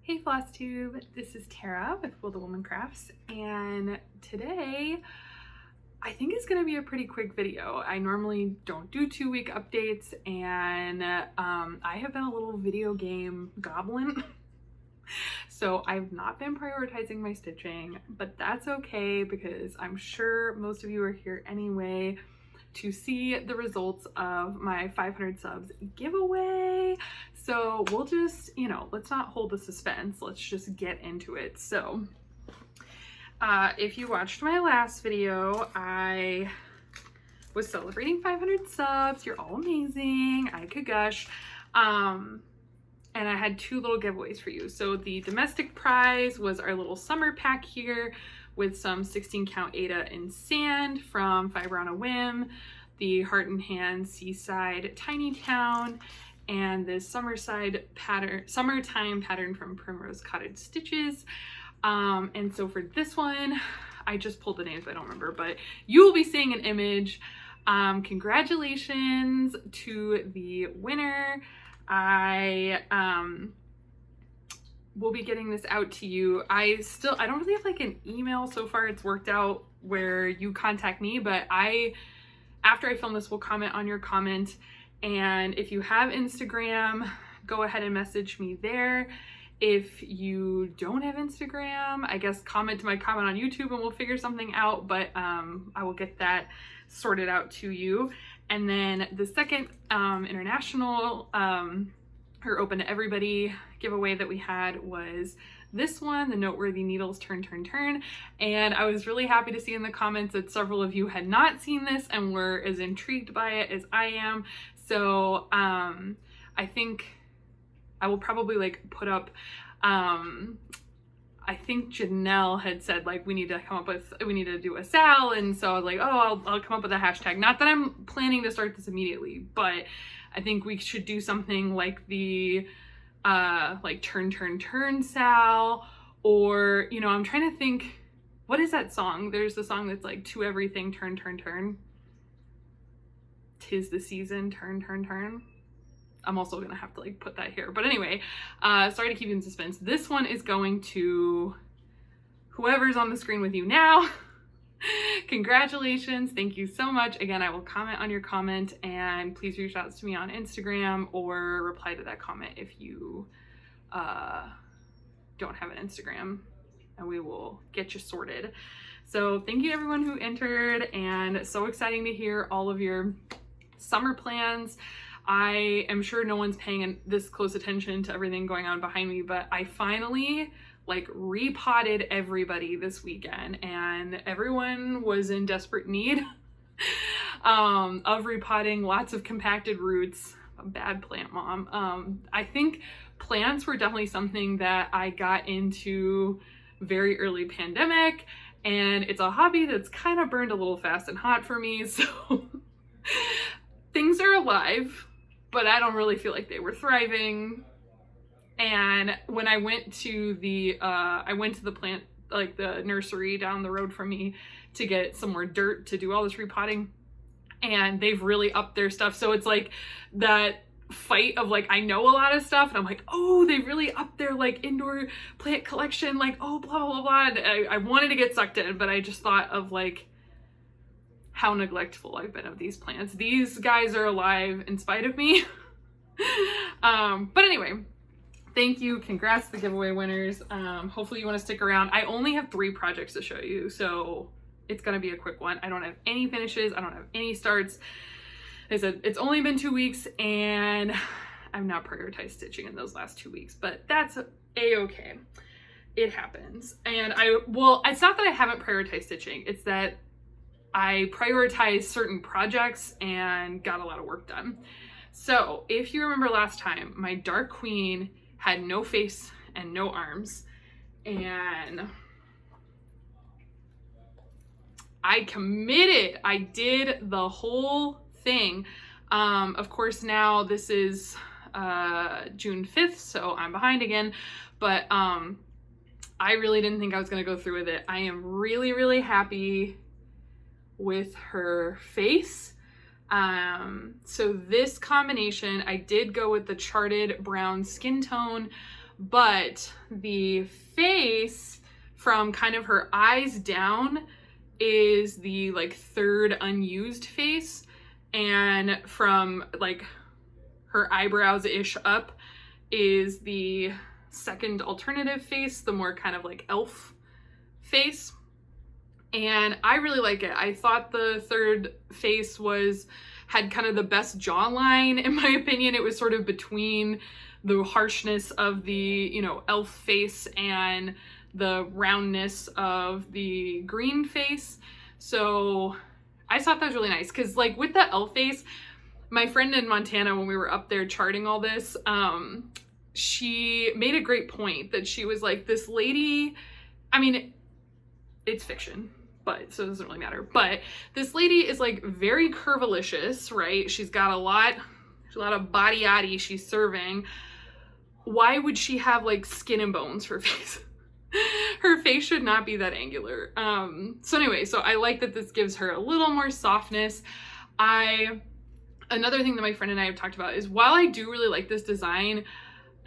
Hey Flosstube, this is Tara with Will the Woman Crafts, and today I think it's going to be a pretty quick video. I normally don't do 2-week updates, and I have been a little video game goblin. So I've not been prioritizing my stitching, but that's okay because I'm sure most of you are here anyway to see the results of my 500 subs giveaway. So we'll just, let's not hold the suspense. Let's just get into it. So if you watched my last video, I was celebrating 500 subs. You're all amazing. I could gush. And I had 2 little giveaways for you. So the domestic prize was our little summer pack here with some 16 count Aida in sand from Fiber on a Whim, the Heart and Hand Seaside Tiny Town, and this summertime pattern from Primrose Cottage Stitches. And so for this one, I just pulled the names, I don't remember, but you will be seeing an image. Congratulations to the winner. I will be getting this out to you. I don't really have like an email so far. It's worked out where you contact me, but after I film this, will comment on your comment. And if you have Instagram, go ahead and message me there. If you don't have Instagram, I guess comment to my comment on YouTube and we'll figure something out, but I will get that sorted out to you. And then the second international or open to everybody giveaway that we had was this one, the Noteworthy Needles Turn Turn Turn. And I was really happy to see in the comments that several of you had not seen this and were as intrigued by it as I am. So I think I will probably like put up, I think Janelle had said like we need to do a sal, and so I was like, oh, I'll come up with a hashtag. Not that I'm planning to start this immediately, but I think we should do something like the like turn turn turn sal, or I'm trying to think, what is that song? There's the song that's like to everything turn turn turn. 'Tis the season turn turn turn. I'm also gonna have to like put that here, but anyway, sorry to keep you in suspense. This one is going to whoever's on the screen with you now. Congratulations, thank you so much. Again, I will comment on your comment, and please reach out to me on Instagram or reply to that comment if you don't have an Instagram, and we will get you sorted. So thank you to everyone who entered, and so exciting to hear all of your summer plans. I am sure no one's paying this close attention to everything going on behind me, but I finally like repotted everybody this weekend, and everyone was in desperate need of repotting. Lots of compacted roots. A bad plant mom. I think plants were definitely something that I got into very early pandemic, and it's a hobby that's kind of burned a little fast and hot for me. So things are alive, but I don't really feel like they were thriving. And when I went to the plant, like the nursery down the road from me, to get some more dirt to do all this repotting, and they've really upped their stuff. So it's like that fight of like, I know a lot of stuff, and I'm like, oh, they really upped their like indoor plant collection, like, oh, blah, blah, blah. And I wanted to get sucked in, but I just thought of like how neglectful I've been of these plants. These guys are alive in spite of me. But anyway, thank you. Congrats to the giveaway winners. Hopefully you want to stick around. I only have 3 projects to show you, so it's going to be a quick one. I don't have any finishes. I don't have any starts. As I said, it's only been 2 weeks, and I've not prioritized stitching in those last 2 weeks, but that's a-okay. It happens. And it's not that I haven't prioritized stitching. It's that I prioritized certain projects and got a lot of work done. So if you remember last time, my Dark Queen had no face and no arms, and I committed. I did the whole thing. Of course, now this is June 5th, so I'm behind again, but I really didn't think I was going to go through with it. I am really, really happy with her face. So this combination, I did go with the charted brown skin tone, but the face from kind of her eyes down is the like third unused face, and from like her eyebrows-ish up is the second alternative face, the more kind of like elf face. And I really like it. I thought the third face had kind of the best jawline, in my opinion. It was sort of between the harshness of the, you know, elf face and the roundness of the green face. So I thought that was really nice, because like with the elf face, my friend in Montana, when we were up there charting all this, she made a great point that she was like, this lady, I mean, it's fiction, but so it doesn't really matter, but this lady is like very curvilicious, right? She's got a lot of body she's serving. Why would she have like skin and bones for face? Her face should not be that angular. So anyway, so I like that this gives her a little more softness. Another thing that my friend and I have talked about is, while I do really like this design,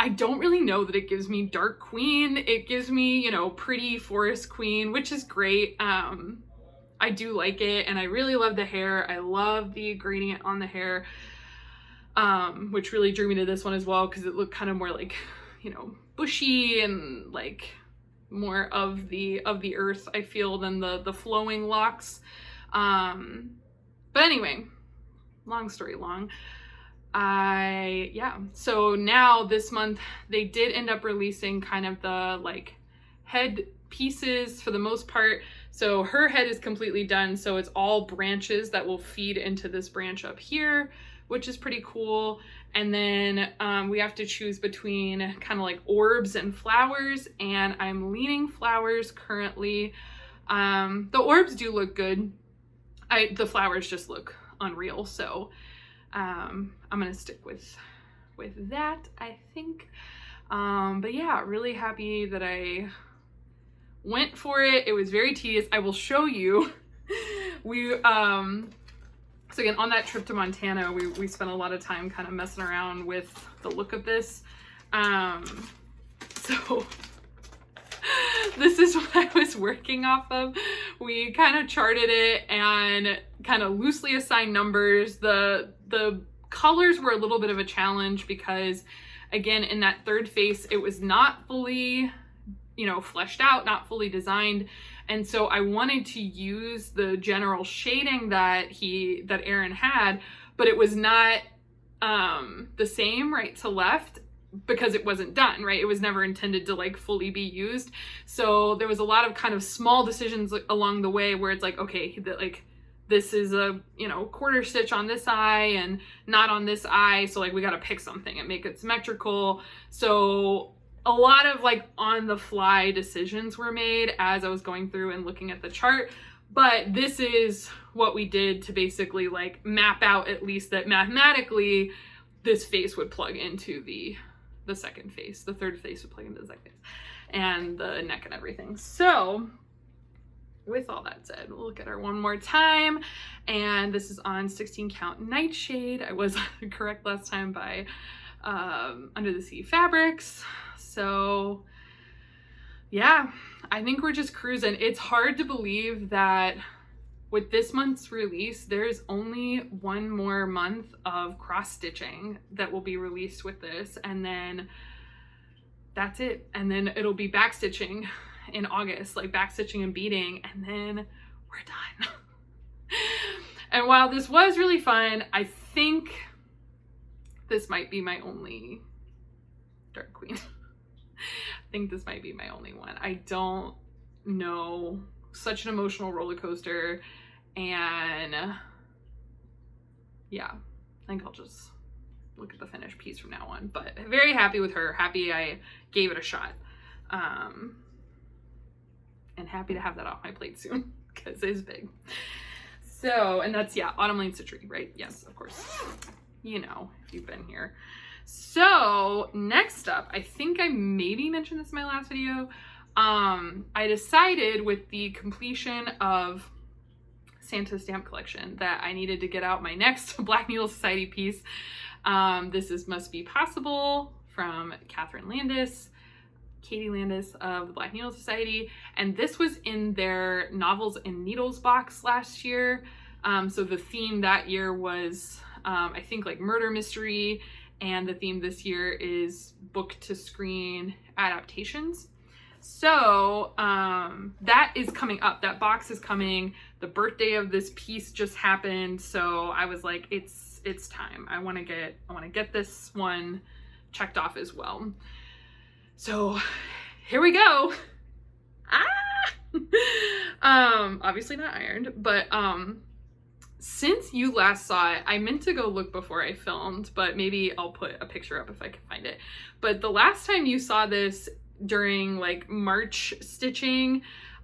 I don't really know that it gives me dark queen. It gives me, you know, pretty forest queen, which is great. I do like it, and I really love the hair. I love the gradient on the hair, which really drew me to this one as well, because it looked kind of more like, you know, bushy and like more of the earth, I feel, than the flowing locks. But anyway, long story long. So now this month they did end up releasing kind of the like head pieces for the most part. So her head is completely done, so it's all branches that will feed into this branch up here, which is pretty cool. And then we have to choose between kind of like orbs and flowers, and I'm leaning flowers currently. The orbs do look good. The flowers just look unreal, so I'm gonna stick with that, I think. But yeah, really happy that I went for it. It was very tedious. I will show you. So again, on that trip to Montana, we spent a lot of time kind of messing around with the look of this. So this is what I was working off of. We kind of charted it and kind of loosely assigned numbers. The colors were a little bit of a challenge because, again, in that third face, it was not fully, you know, fleshed out, not fully designed. And so I wanted to use the general shading that Aaron had, but it was not the same right to left, because it wasn't done, right? It was never intended to like fully be used. So there was a lot of kind of small decisions along the way where it's like, okay, like this is a, you know, quarter stitch on this eye and not on this eye. So like we got to pick something and make it symmetrical. So a lot of like on the fly decisions were made as I was going through and looking at the chart. But this is what we did to basically like map out at least that mathematically this face would plug into the second face. The third face would plug into the second face, and the neck and everything. So with all that said, we'll look at her one more time. And this is on 16 count Nightshade. I was correct last time by Under the Sea Fabrics. So yeah, I think we're just cruising. It's hard to believe that with this month's release, there's only one more month of cross stitching that will be released with this, and then that's it. And then it'll be back stitching in August, like back stitching and beading, and then we're done. And while this was really fun, I think this might be my only Dark Queen. I think this might be my only one. I don't know. Such an emotional roller coaster. And yeah, I think I'll just look at the finished piece from now on. But very happy with her. Happy I gave it a shot. And happy to have that off my plate soon because it's big. So, and that's, yeah, Autumn Lane Stitchery, right? Yes, of course. You know, if you've been here. So next up, I think I maybe mentioned this in my last video. I decided with the completion of Santa's stamp collection that I needed to get out my next Black Needle Society piece. This is Must Be Possible from Kathryn Landis. Katie Landis of the Black Needle Society, and this was in their Novels and Needles box last year. So the theme that year was, I think, like murder mystery, and the theme this year is book to screen adaptations. So that is coming up. That box is coming. The birthday of this piece just happened, so I was like, it's time. I want to get this one checked off as well. So here we go. Obviously not ironed, but since you last saw it, I meant to go look before I filmed, but maybe I'll put a picture up if I can find it. But the last time you saw this during like March stitching,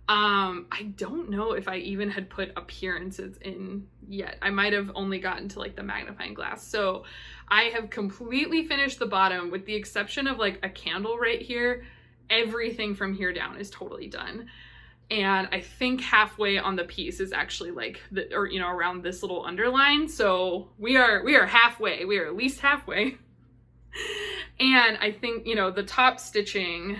I don't know if I even had put appearances in yet. I might have only gotten to like the magnifying glass. So I have completely finished the bottom with the exception of like a candle right here. Everything from here down is totally done. And I think halfway on the piece is actually like around this little underline. So we are halfway. We are at least halfway. And I think, the top stitching,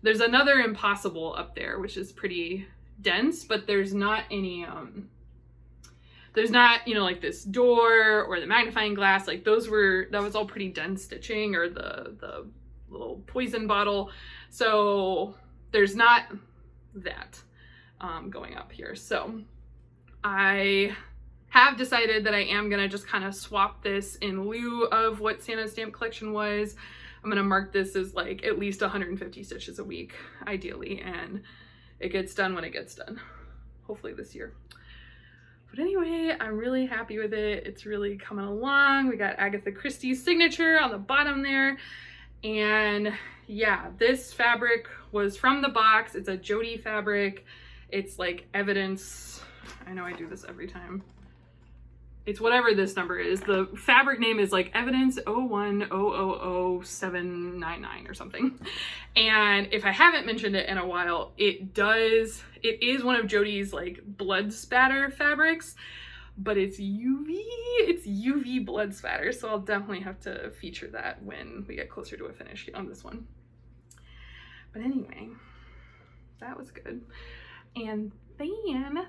there's another impossible up there, which is pretty dense, but there's not any, there's not, like this door or the magnifying glass, like that was all pretty dense stitching, or the little poison bottle. So there's not that going up here. So I have decided that I am gonna just kind of swap this in lieu of what Santa's stamp collection was. I'm gonna mark this as like at least 150 stitches a week, ideally, and it gets done when it gets done, hopefully this year. But anyway, I'm really happy with it. It's really coming along. We got Agatha Christie's signature on the bottom there. And yeah, this fabric was from the box. It's a Jody fabric. It's like Evidence. I know I do this every time. It's whatever this number is. The fabric name is like Evidence 010000799 or something. And if I haven't mentioned it in a while, it is one of Jody's like blood spatter fabrics, but it's UV blood spatter. So I'll definitely have to feature that when we get closer to a finish on this one. But anyway, that was good. And then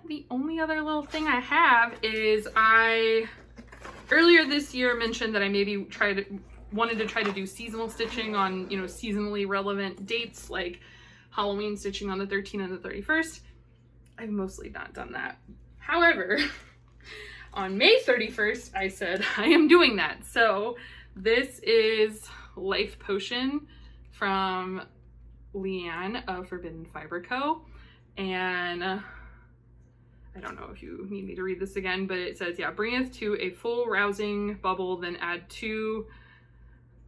the only other little thing I have is I earlier this year mentioned that I maybe wanted to try to do seasonal stitching on, seasonally relevant dates, like Halloween stitching on the 13th and the 31st. I've mostly not done that. However, on May 31st, I said I am doing that. So this is Life Potion from Leanne of Forbidden Fiber Co. And I don't know if you need me to read this again, but it says, yeah, bringeth to a full rousing bubble, then add 2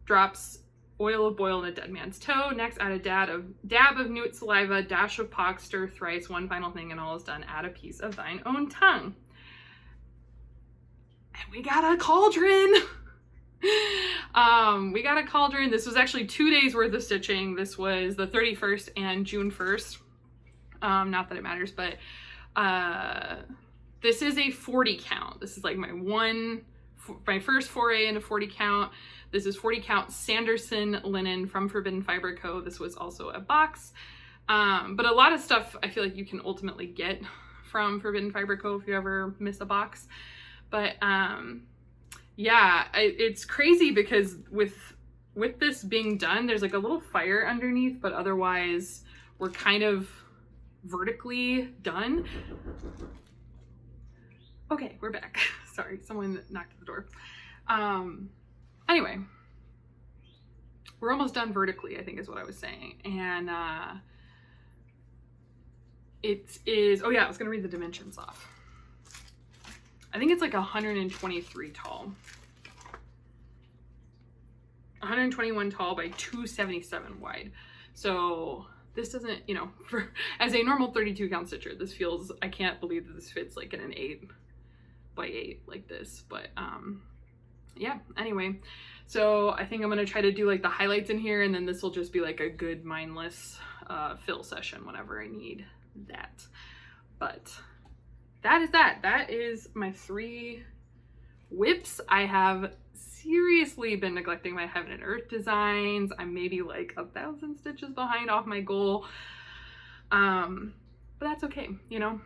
drops oil of boil in a dead man's toe. Next, add a dab of newt saliva, dash of pox, stir thrice, one final thing, and all is done. Add a piece of thine own tongue. And we got a cauldron. We got a cauldron. This was actually 2 days worth of stitching. This was the 31st and June 1st. Not that it matters, but this is a 40 count. This is like my first foray into 40 count. This is 40 count Sanderson linen from Forbidden Fiber Co. This was also a box. But a lot of stuff I feel like you can ultimately get from Forbidden Fiber Co. if you ever miss a box. But yeah, it's crazy because with this being done, there's like a little fire underneath, but otherwise we're kind of vertically done. Okay, we're back. Sorry, someone knocked at the door. Anyway, we're almost done vertically, I think is what I was saying. And it is, oh yeah, I was gonna read the dimensions off. I think it's like 123 tall. 121 tall by 277 wide. So this doesn't, as a normal 32 count stitcher, this feels, I can't believe that this fits like in an 8 by 8 like this, but yeah, anyway. So I think I'm gonna try to do like the highlights in here, and then this will just be like a good mindless fill session whenever I need that. But that is my 3 whips. I have seriously been neglecting my heaven and earth designs. I'm maybe like 1,000 stitches behind off my goal. But that's okay, you know?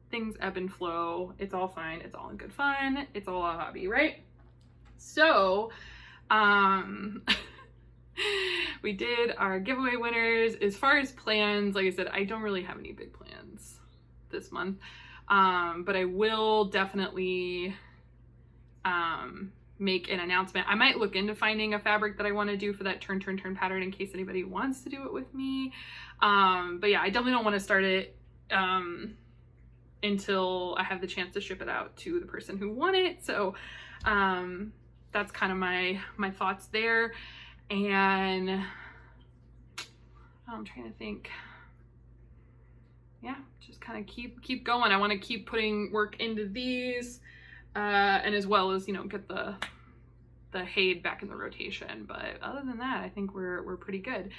Things ebb and flow. It's all fine. It's all in good fun. It's all a hobby, right? So, we did our giveaway winners. As far as plans, like I said, I don't really have any big plans this month. But I will definitely make an announcement. I might look into finding a fabric that I want to do for that turn pattern in case anybody wants to do it with me. But yeah, I definitely don't want to start it until I have the chance to ship it out to the person who won it. So that's kind of my thoughts there. And I'm trying to think. Yeah, just kind of keep going. I want to keep putting work into these, and as well as, you know, get the Haid back in the rotation. But other than that, I think we're pretty good.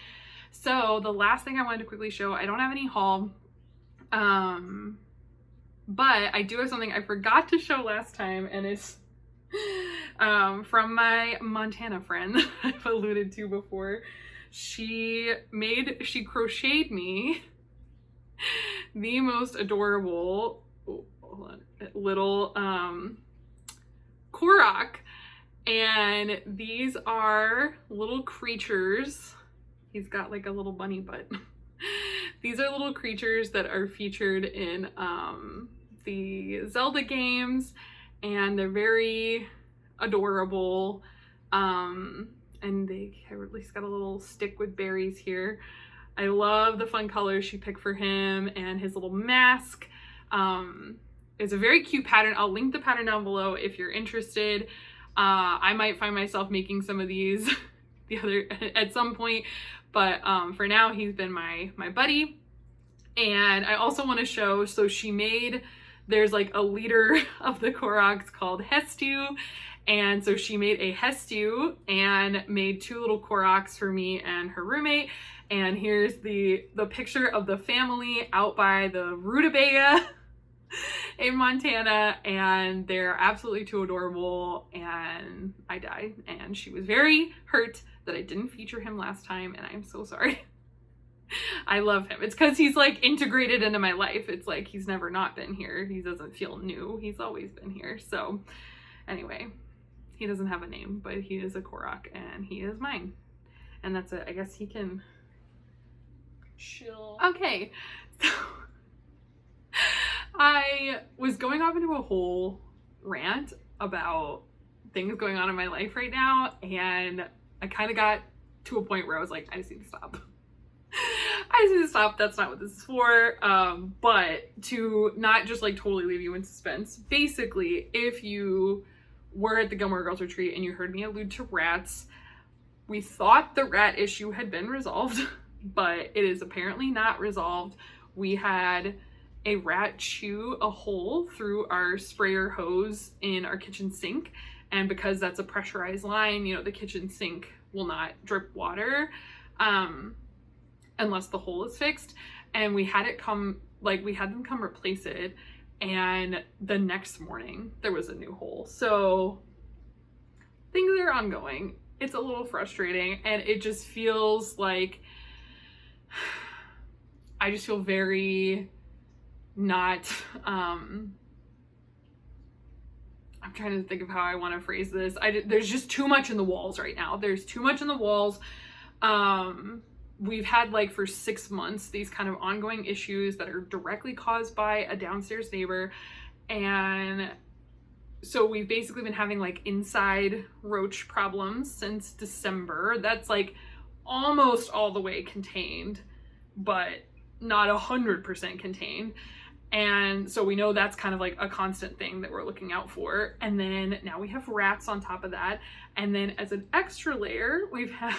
So the last thing I wanted to quickly show, I don't have any haul, but I do have something I forgot to show last time, and it's from my Montana friend that I've alluded to before. She crocheted me the most adorable little korok, and these are little creatures. He's got like a little bunny butt. These are little creatures that are featured in the Zelda games, and they're very adorable. And they have at least got a little stick with berries here. I love the fun colors she picked for him, and his little mask. It's a very cute pattern. I'll link the pattern down below if you're interested. I might find myself making some of these at some point, but for now he's been my buddy. And I also want to show, so there's like a leader of the Koroks called Hestu, and so she made a Hestu and made 2 little Koroks for me and her roommate. And here's the picture of the family out by the rutabaga in Montana, and they're absolutely too adorable, and I died. And she was very hurt that I didn't feature him last time, and I'm so sorry. I love him. It's because he's like integrated into my life. It's like he's never not been here. He doesn't feel new. He's always been here. So anyway, he doesn't have a name, but he is a Korok, and he is mine. And that's it. I guess he can chill. Okay, so I was going off into a whole rant about things going on in my life right now, and I kind of got to a point where I was like, I just need to stop. I just need to stop. That's not what this is for. But to not just like totally leave you in suspense, basically, if you were at the Gilmore Girls retreat and you heard me allude to rats, we thought the rat issue had been resolved, but it is apparently not resolved. We had a rat chew a hole through our sprayer hose in our kitchen sink, and because that's a pressurized line, you know, the kitchen sink will not drip water unless the hole is fixed. And we had them come replace it, and the next morning there was a new hole. So things are ongoing. It's a little frustrating, and it just feels like I just feel very not I'm trying to think of how I want to phrase this. There's just too much in the walls right now. There's too much in the walls. We've had like for 6 months these kind of ongoing issues that are directly caused by a downstairs neighbor, and so we've basically been having like inside roach problems since December. That's like almost all the way contained, but not 100% contained. And so we know that's kind of like a constant thing that we're looking out for. And then now we have rats on top of that. And then as an extra layer, we've had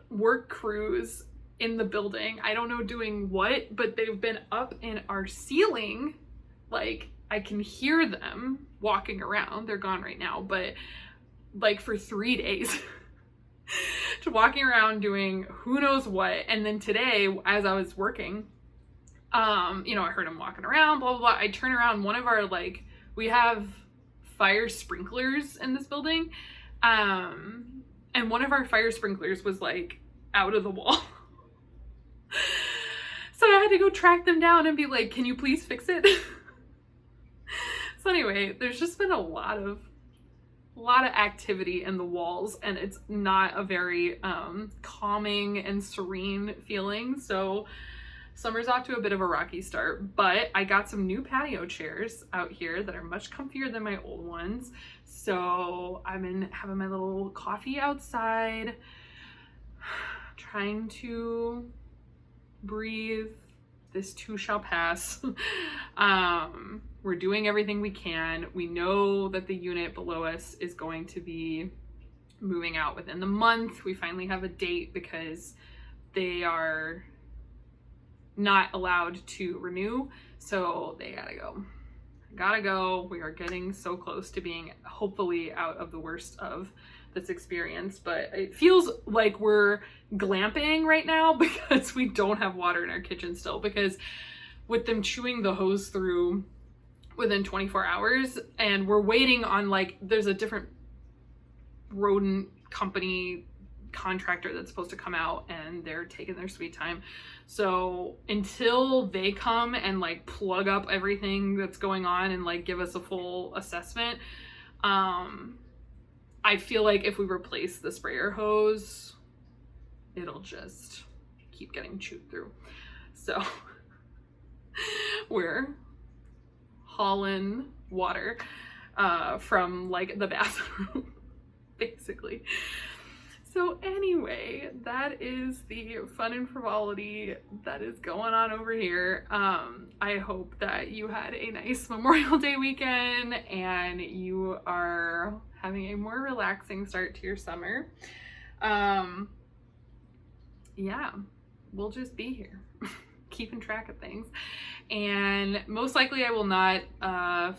work crews in the building. I don't know doing what, but they've been up in our ceiling. Like I can hear them walking around. They're gone right now, but like for 3 days. To walking around doing who knows what. And then today, as I was working, you know, I heard him walking around, blah, blah, blah. I turn around, one of our, like, we have fire sprinklers in this building. And one of our fire sprinklers was like out of the wall. So I had to go track them down and be like, can you please fix it? So anyway, there's just been a lot of activity in the walls, and it's not a very calming and serene feeling. So summer's off to a bit of a rocky start, but I got some new patio chairs out here that are much comfier than my old ones. So I've been having my little coffee outside, trying to breathe. This too shall pass. We're doing everything we can. We know that the unit below us is going to be moving out within the month. We finally have a date because they are not allowed to renew, so they gotta go. We are getting so close to being hopefully out of the worst of this experience, but it feels like we're glamping right now because we don't have water in our kitchen still, because with them chewing the hose through within 24 hours, and we're waiting on, like, there's a different rodent company contractor that's supposed to come out, and they're taking their sweet time. So until they come and like plug up everything that's going on and like give us a full assessment, I feel like if we replace the sprayer hose, it'll just keep getting chewed through. So we're hauling water from like the bathroom, basically. So anyway, that is the fun and frivolity that is going on over here. I hope that you had a nice Memorial Day weekend and you are having a more relaxing start to your summer. Yeah, we'll just be here keeping track of things. And most likely I will not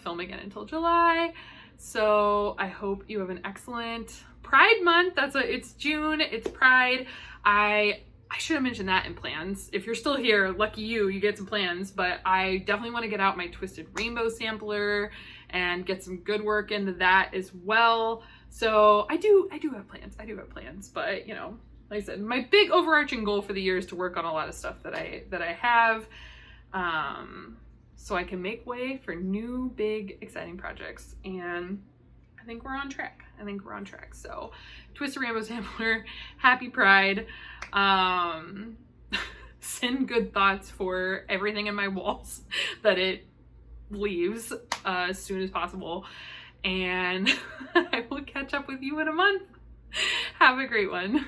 film again until July. So I hope you have an excellent Pride month. It's June, it's Pride. I should have mentioned that in plans. If you're still here, lucky you get some plans, but I definitely want to get out my Twisted Rainbow sampler and get some good work into that as well. So I do have plans, but you know, like I said, my big overarching goal for the year is to work on a lot of stuff that I have, so I can make way for new, big, exciting projects. And I think we're on track. So Twisted Rainbow sampler, happy Pride. Send good thoughts for everything in my walls that it leaves as soon as possible. And I will catch up with you in a month. Have a great one.